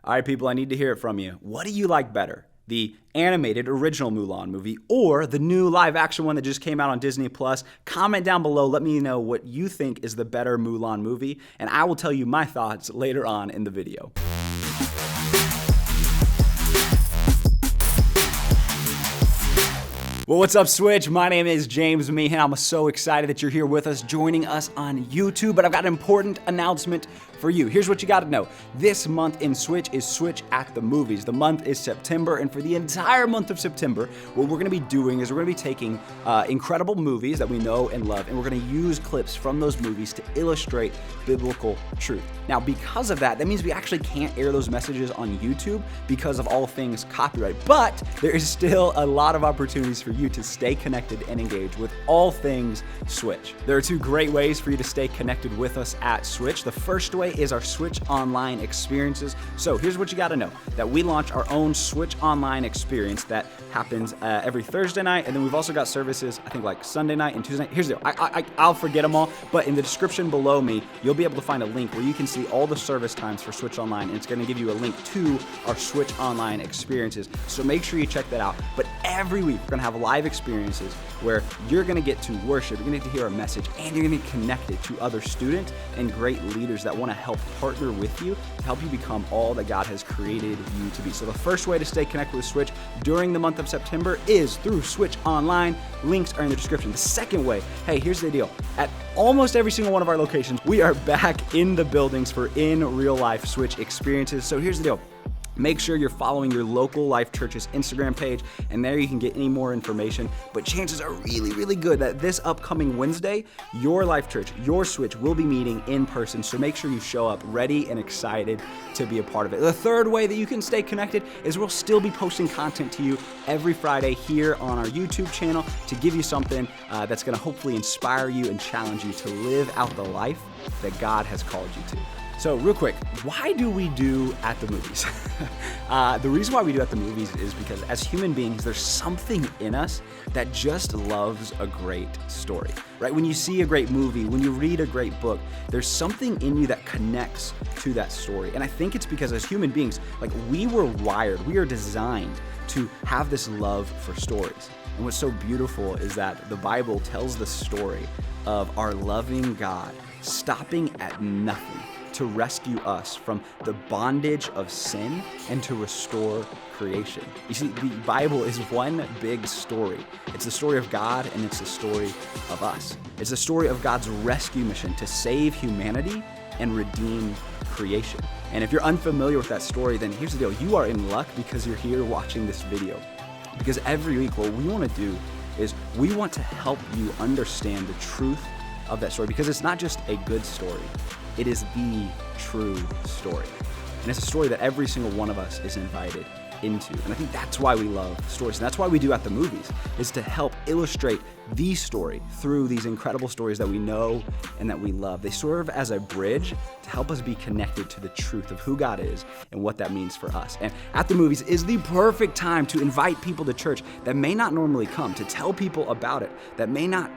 All right, people, I need to hear it from you. What do you like better? The animated original Mulan movie or the new live action one that just came out on Disney Plus? Comment down below. Let me know what you think is the better Mulan movie, and I will tell you my thoughts later on in the video. Well, what's up, Switch? My name is James Meehan. I'm so excited that you're here with us, joining us on YouTube, but I've got an important announcement for you. Here's what you got to know. This month in Switch is Switch at the Movies. The month is September, and for the entire month of September, what we're going to be doing is we're going to be taking incredible movies that we know and love, and we're going to use clips from those movies to illustrate biblical truth. Now, because of that means we actually can't air those messages on YouTube because of all things copyright, but there is still a lot of opportunities for you to stay connected and engaged with all things Switch. There are two great ways for you to stay connected with us at Switch. The first way is our Switch Online experiences. So here's what you got to know, that we launch our own Switch Online experience that happens every Thursday night, and then we've also got services, I think, like Sunday night and Tuesday night. Here's the deal. I'll forget them all, but in the description below me, you'll be able to find a link where you can see all the service times for Switch Online, and it's going to give you a link to our Switch Online experiences. So make sure you check that out. But every week, we're going to have live experiences where you're going to get to worship, you're going to get to hear a message, and you're going to be connected to other students and great leaders that want to help partner with you to help you become all that God has created you to be. So the first way to stay connected with Switch during the month of September is through Switch Online. Links are in the description. The second way, hey, here's the deal. At almost every single one of our locations, we are back in the buildings for in real life Switch experiences. So here's the deal. Make sure you're following your local Life Church's Instagram page, and there you can get any more information. But chances are really, really good that this upcoming Wednesday, your Life Church, your Switch, will be meeting in person. So make sure you show up ready and excited to be a part of it. The third way that you can stay connected is we'll still be posting content to you every Friday here on our YouTube channel to give you something that's going to hopefully inspire you and challenge you to live out the life that God has called you to. So real quick, why do we do At the Movies? The reason why we do At the Movies is because as human beings, there's something in us that just loves a great story, right? When you see a great movie, when you read a great book, there's something in you that connects to that story. And I think it's because as human beings, like, we were wired, we are designed to have this love for stories. And what's so beautiful is that the Bible tells the story of our loving God stopping at nothing to rescue us from the bondage of sin and to restore creation. You see, the Bible is one big story. It's the story of God, and it's the story of us. It's the story of God's rescue mission to save humanity and redeem creation. And if you're unfamiliar with that story, then here's the deal. You are in luck because you're here watching this video. Because every week, what we want to do is we want to help you understand the truth of that story, because it's not just a good story. It is the true story. And it's a story that every single one of us is invited into. And I think that's why we love stories. And that's why we do At the Movies, is to help illustrate the story through these incredible stories that we know and that we love. They serve as a bridge to help us be connected to the truth of who God is and what that means for us. And At the Movies is the perfect time to invite people to church that may not normally come, to tell people about it, that may not,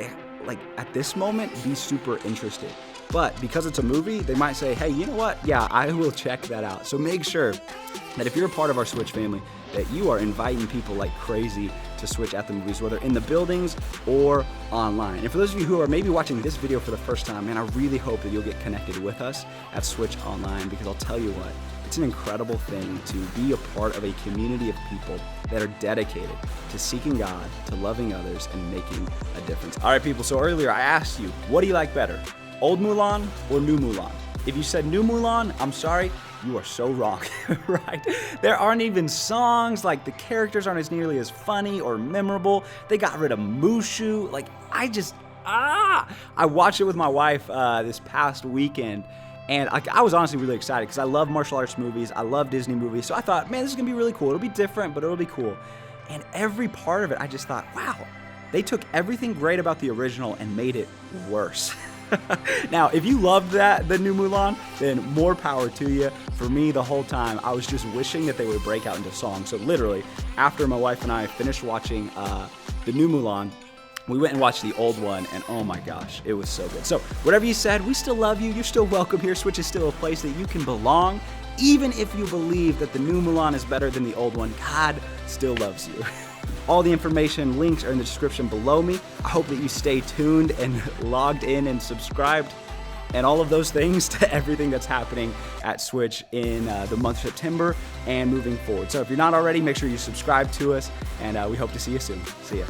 like, at this moment, be super interested. But because it's a movie, they might say, hey, you know what? Yeah, I will check that out. So make sure that if you're a part of our Switch family, that you are inviting people like crazy to Switch at the Movies, whether in the buildings or online. And for those of you who are maybe watching this video for the first time, man, I really hope that you'll get connected with us at Switch Online, because I'll tell you what, it's an incredible thing to be a part of a community of people that are dedicated to seeking God, to loving others, and making a difference. All right, people, so earlier I asked you, what do you like better? Old Mulan or new Mulan? If you said new Mulan, I'm sorry, you are so wrong, right? There aren't even songs, like the characters aren't as nearly as funny or memorable. They got rid of Mushu. Like, I watched it with my wife this past weekend, and I was honestly really excited because I love martial arts movies. I love Disney movies. So I thought, man, this is gonna be really cool. It'll be different, but it'll be cool. And every part of it, I just thought, wow, they took everything great about the original and made it worse. Now, if you loved the new Mulan, then more power to you. For me, the whole time, I was just wishing that they would break out into song. So literally, after my wife and I finished watching the new Mulan, we went and watched the old one, and oh my gosh, it was so good. So whatever you said, we still love you. You're still welcome here. Switch is still a place that you can belong. even if you believe that the new Mulan is better than the old one, God still loves you. All the information, links are in the description below me. I hope that you stay tuned and logged in and subscribed, and all of those things to everything that's happening at Switch in the month of September and moving forward. So if you're not already, make sure you subscribe to us, and we hope to see you soon. See ya.